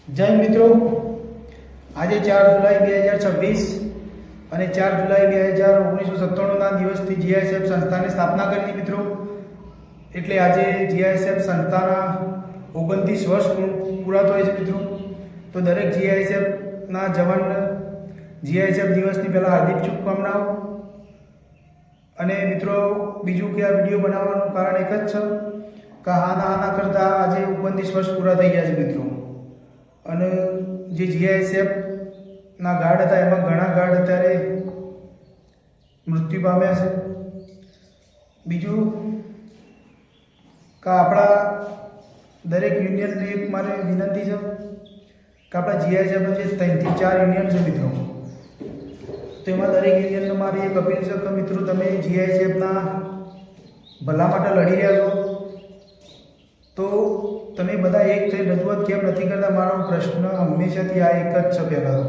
જય મિત્રો, આજે 4 જુલાઈ 2026 અને 4 જુલાઈ 1997ના દિવસથી જીઆઈએસએફ સંસ્થાની સ્થાપના કરી હતી મિત્રો. એટલે આજે જીઆઈએસએફ સંસ્થાના 29 વર્ષ પૂરા થાય છે મિત્રો. તો દરેક જીઆઈએસએફના જવાનને જીઆઈએસએફ દિવસની પહેલાં હાર્દિક શુભકામનાઓ. અને મિત્રો, બીજું કે આ વિડીયો બનાવવાનું કારણ એક જ છે કે આના કરતાં આજે 29 વર્ષ પૂરા થઈ ગયા છે મિત્રો. અને જે જીઆઈએસએફના ગાર્ડ હતા એમાં ઘણા ગાર્ડ અત્યારે મૃત્યુ પામ્યા છે. બીજું કે આપણા દરેક યુનિયનને એક મારે વિનંતી છે કે આપણા જીઆઈએસએફના જે 3 થી 4 યુનિયન છે મિત્રો, તો એમાં દરેક યુનિયનને મારી એક અપીલ છે કે મિત્રો, તમે જીઆઈએસએફના ભલા માટે લડી રહ્યા છો તો તમે બધા એક થઈ રજૂઆત કેમ નથી કરતા? મારો પ્રશ્ન હંમેશાથી આ એક જ છે. પહેલાં તો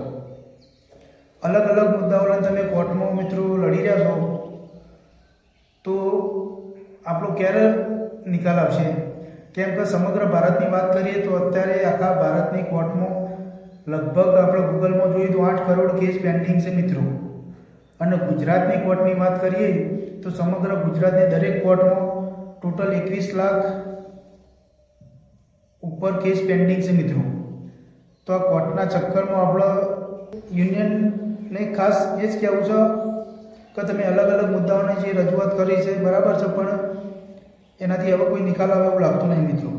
અલગ અલગ મુદ્દાઓને તમે કોર્ટમાં મિત્રો લડી રહ્યા છો તો આપણો ક્યારે નિકાલ આવશે? કેમ કે સમગ્ર ભારતની વાત કરીએ તો અત્યારે આખા ભારતની કોર્ટમાં લગભગ આપણે ગૂગલમાં જોઈએ તો 8 કરોડ કેસ પેન્ડિંગ છે મિત્રો. અને ગુજરાતની કોર્ટની વાત કરીએ તો સમગ્ર ગુજરાતની દરેક કોર્ટમાં ટોટલ 21 લાખ ઉપર કેસ પેન્ડિંગ છે મિત્રો. તો આ કોર્ટના ચક્કરમાં આપણા યુનિયનને ખાસ એ જ કહેવું છે કે તમે અલગ અલગ મુદ્દાઓને જે રજૂઆત કરી છે બરાબર છે, પણ એનાથી હવે કોઈ નિકાલ આવે એવું લાગતું નહીં મિત્રો.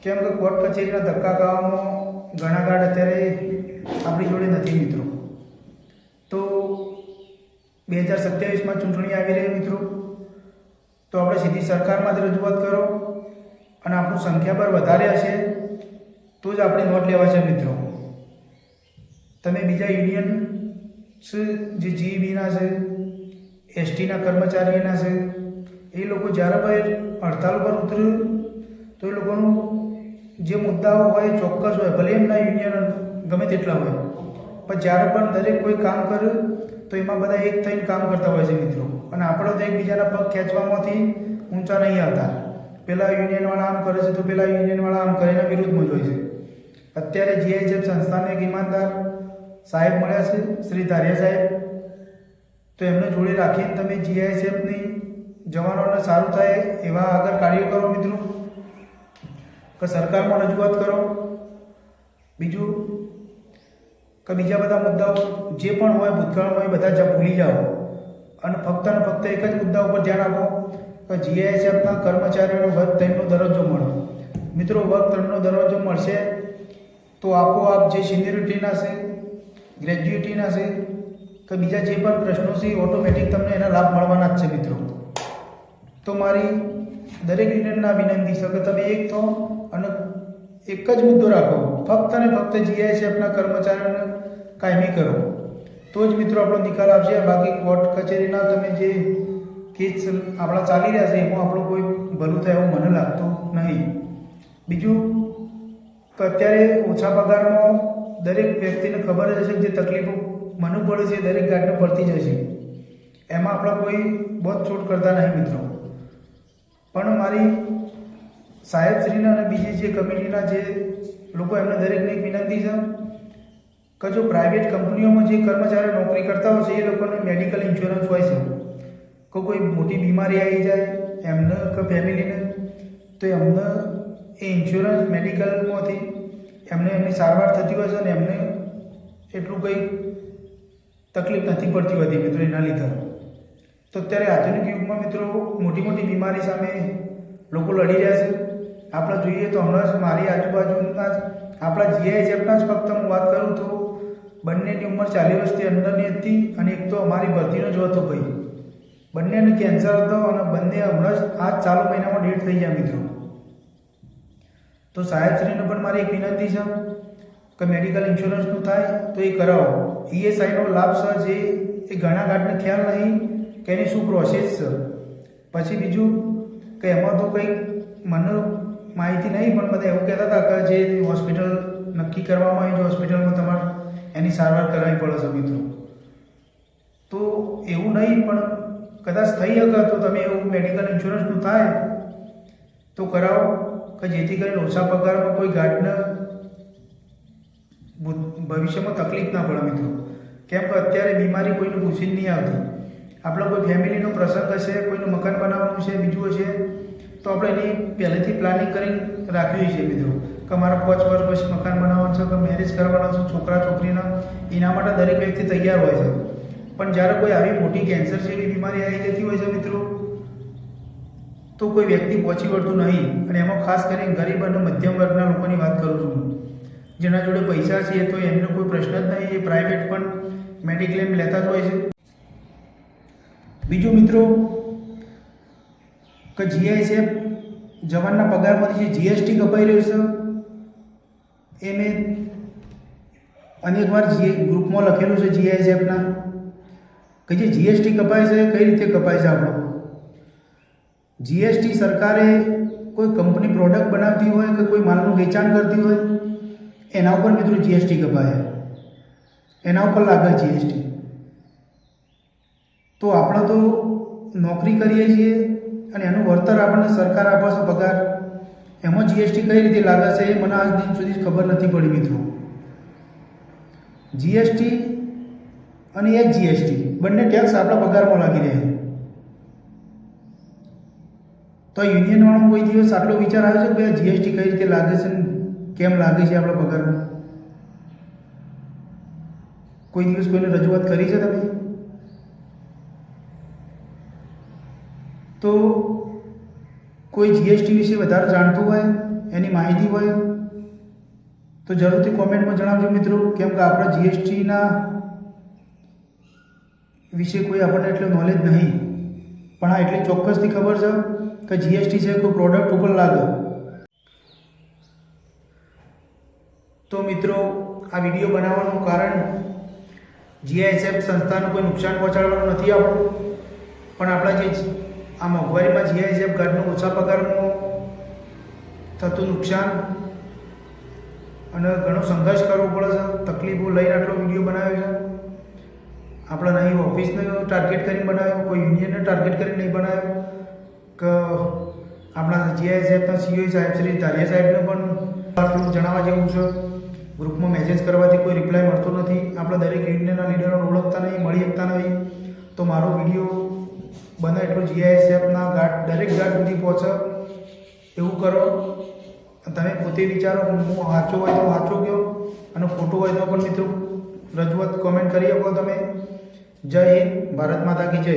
કેમ કે કોર્ટ કચેરીના ધક્કા ખાવામાં ઘણા ગાઢ અત્યારે આપણી જોડે નથી મિત્રો. તો 2027માં ચૂંટણી આવી રહી મિત્રો, તો આપણે સીધી સરકારમાં જ રજૂઆત કરો અને આપણું સંખ્યાબળ વધારે હશે તો જ આપણે નોટ લેવાશે મિત્રો. તમે બીજા યુનિયન જે જીઈબીના છે, એસટીના કર્મચારીઓના છે, એ લોકો જ્યારે ભાઈ હડતાલ પર ઉતરે તો એ લોકોનું જે મુદ્દાઓ હોય ચોક્કસ હોય, ભલે એમના યુનિયન ગમે તેટલા હોય, પણ જ્યારે પણ દરેક કોઈ કામ કરે તો એમાં બધા એક થઈને કામ કરતા હોય છે મિત્રો. અને આપણે તો એકબીજાના પગ ખેંચવામાંથી ઊંચા નહીં આવતા. પેલા યુનિયનવાળા આમ કરે છે તો પેલા યુનિયનવાળા આમ કરે, એના વિરુદ્ધમાં જ હોય છે. અત્યારે જીઆઈએસએફ સંસ્થાને એક ઈમાનદાર સાહેબ મળ્યા છે, શ્રી ધારિયા સાહેબ. તો એમને જોડે રાખીને તમે જીઆઈએસએફની જવાનોને સારું થાય એવા આગળ કાર્યો કરો મિત્રો, કે સરકારમાં રજૂઆત કરો. બીજું કે બીજા બધા મુદ્દાઓ જે પણ હોય ભૂતકાળમાં એ બધા ભૂલી જાઓ અને ફક્ત ને ફક્ત એક જ મુદ્દા ઉપર ધ્યાન આપો કે જીઆઈએસએફના કર્મચારીઓનો વર્ગ 3નો દરજ્જો મળે મિત્રો. વર્ગ 3નો દરજ્જો મળશે તો આપોઆપ જે સિનિયરિટીના છે, ગ્રેજ્યુએટીના છે કે બીજા જે પણ પ્રશ્નો છે ઓટોમેટિક તમને એના લાભ મળવાના જ છે મિત્રો. તો મારી દરેક યુનિયનના વિનંતી છે કે તમે એક થો અને એક જ મુદ્દો રાખો, ફક્ત ને ફક્ત જીઆઈએસએફના કર્મચારીઓને કાયમી કરો, તો જ મિત્રો આપણો નિકાલ આવશે. બાકી કોર્ટ કચેરીના તમે જે કેસ આપણા ચાલી રહ્યા છે એમાં આપણું કોઈ ભલું થાય એવું મને લાગતું નહીં. બીજું કે અત્યારે ઓછા પગારમાં દરેક વ્યક્તિને ખબર જ હશે જે તકલીફો મને પડે છે દરેક ગાર્ડને પડતી જ હશે. એમાં આપણા કોઈ બહુ છૂટ કરતા નહીં મિત્રો. પણ મારી સાહેબશ્રીને અને બીજી જે કમિટીના જે લોકો એમને દરેકને એક વિનંતી છે કે જો પ્રાઇવેટ કંપનીઓમાં જે કર્મચારીઓ નોકરી કરતા હોય છે એ લોકોને મેડિકલ ઇન્સ્યોરન્સ હોય છે કે કોઈ મોટી બીમારી આવી જાય એમને કે ફેમિલીને, તો એમને એ ઇન્સ્યોરન્સ મેડિકલમાંથી એમની સારવાર થતી હોય છે અને એમને એટલું કંઈ તકલીફ નથી પડતી હોતી મિત્રો એના લીધે. તો અત્યારે આધુનિક યુગમાં મિત્રો મોટી મોટી બીમારી સામે લોકો લડી રહ્યા છે. આપણે જોઈએ તો હમણાં જ મારી આજુબાજુના જ આપણા જીઆઈએસએફના જ ફક્ત હું વાત કરું તો બંનેની ઉંમર 40 વર્ષથી અંદરની હતી અને એક તો અમારી ભરતીનો જ હતો ભાઈ. બંનેને કેન્સર હતો અને બંને હમણાં જ આ ચાલુ મહિનામાં ડેટ થઈ ગયા મિત્રો. તો સાહેબશ્રીને પણ મારી એક વિનંતી છે કે મેડિકલ ઇન્સ્યોરન્સનું થાય તો એ કરાવો. ઈએસઆઈનો લાભ છે જે એ ઘણા ગાંઠને ખ્યાલ નહીં કે એની શું પ્રોસેસ છે. પછી બીજું કે એમાં તો કંઈક મને માહિતી નહીં, પણ બધા એવું કહેતા હતા કે જે હોસ્પિટલ નક્કી કરવામાં આવી, જે હોસ્પિટલમાં તમારે એની સારવાર કરાવવી પડે છે મિત્રો. તો એવું નહીં, પણ કદાચ થઈ શકે તો તમે એવું મેડિકલ ઇન્સ્યોરન્સનું થાય તો કરાવો કે જેથી કરીને ઓછા પગારમાં કોઈ ગાર્ડને ભવિષ્યમાં તકલીફ ના પડે મિત્રો. કેમ કે અત્યારે બીમારી કોઈને પૂછી નહીં આવતી. આપણો કોઈ ફેમિલીનો પ્રસંગ હશે, કોઈનું મકાન બનાવવાનું છે, બીજું હશે, તો આપણે એની પહેલેથી પ્લાનિંગ કરીને રાખ્યું છે મિત્રો કે મારા 5 વર્ષ પછી મકાન બનાવવાનું છે, કે મેરેજ કરવાના છે છોકરા છોકરીના, એના માટે દરેક વ્યક્તિ તૈયાર હોય છે. પણ જ્યારે કોઈ આવી મોટી કેન્સર જેવી બીમારી આવી જતી હોય છે મિત્રો, તો કોઈ વ્યક્તિ પહોંચી વળતું નહીં. અને એમાં ખાસ કરીને ગરીબ અને મધ્યમ વર્ગના લોકોની વાત કરું છું, જેના જોડે પૈસા છે તો એમનો કોઈ પ્રશ્ન જ નહીં, એ પ્રાઇવેટ પણ મેડિક્લેમ લેતા જ હોય છે. બીજું મિત્રો કે જીઆઈએસએફ જવાનના પગારમાંથી જે જીએસટી કપાઈ રહ્યું છે, એ મેં અનેકવાર ગ્રુપમાં લખેલું છે જીઆઈએસએફના, કે જે જીએસટી કપાય છે કઈ રીતે કપાય છે. આપણો જીએસટી સરકારે કોઈ કંપની પ્રોડક્ટ બનાવતી હોય કે કોઈ માલનું વેચાણ કરતી હોય, એના ઉપર મિત્રો જીએસટી કપાય, એના ઉપર લાગે જીએસટી. તો આપણે તો નોકરી કરીએ છીએ અને એનું વળતર આપણને સરકાર આપે છે પગાર, એમાં જીએસટી કઈ રીતે લાગે છે એ મને આજ દિન સુધી ખબર નથી પડી મિત્રો. જીએસટી અને જીએસટી બંને ટેક્સ આપણા પગારમાં લાગી રહે. તો યુનિયનવાળો કોઈ દિવસ આટલો વિચાર આવ્યો છે કે ભાઈ જીએસટી કઈ રીતે લાગે છે, કેમ લાગે છે આપણા પગારમાં? કોઈ દિવસ કોઈને રજૂઆત કરી છે તમે? તો કોઈ જીએસટી વિશે વધારે જાણતું હોય, એની માહિતી હોય તો જરૂરથી કોમેન્ટમાં જણાવજો મિત્રો. કેમ કે આપણે જીએસટીના વિશે કોઈ આપણને એટલું નોલેજ નહીં, પણ આ એટલી ચોક્કસથી ખબર છે કે જીએસટી છે કોઈ પ્રોડક્ટ ઉપર લાગે. તો મિત્રો આ વિડીયો બનાવવાનું કારણ જીઆઈએસએફ સંસ્થાને કોઈ નુકસાન પહોંચાડવાનું નથી આપણું, પણ આપણા જે આ મોંઘવારીમાં જીઆઈએસએફ ગાર્ડનો ઓછા પગારમાં થતું નુકસાન અને ઘણો સંઘર્ષ કરવો પડે છે, તકલીફો લઈને આટલો વિડીયો બનાવ્યો છે. આપણે નહીં ઓફિસને ટાર્ગેટ કરીને બનાવ્યો, કોઈ યુનિયનને ટાર્ગેટ કરીને નહીં બનાવ્યો, કે આપણા જીઆઈએસએફના સીઓ સાહેબ શ્રી ધારિયા સાહેબને પણ આટલું જણાવવા જેવું છે. ગ્રુપમાં મેસેજ કરવાથી કોઈ રિપ્લાય મળતો નથી. આપણે દરેક યુનિયનના લીડરોને ઓળખતા નહીં, મળી શકતા નહીં. તો મારો વિડીયો બને એટલું જીઆઈએસએફના દરેક ગાર્ડ સુધી પહોંચે એવું કરો. તમે પોતે વિચારો, હું સાચો હોય તો સાચો કહો અને ખોટું હોય તો પણ મિત્રો રજૂઆત કોમેન્ટ કરી શકો તમે. જય હિન્દ, ભારત માતા કી જય.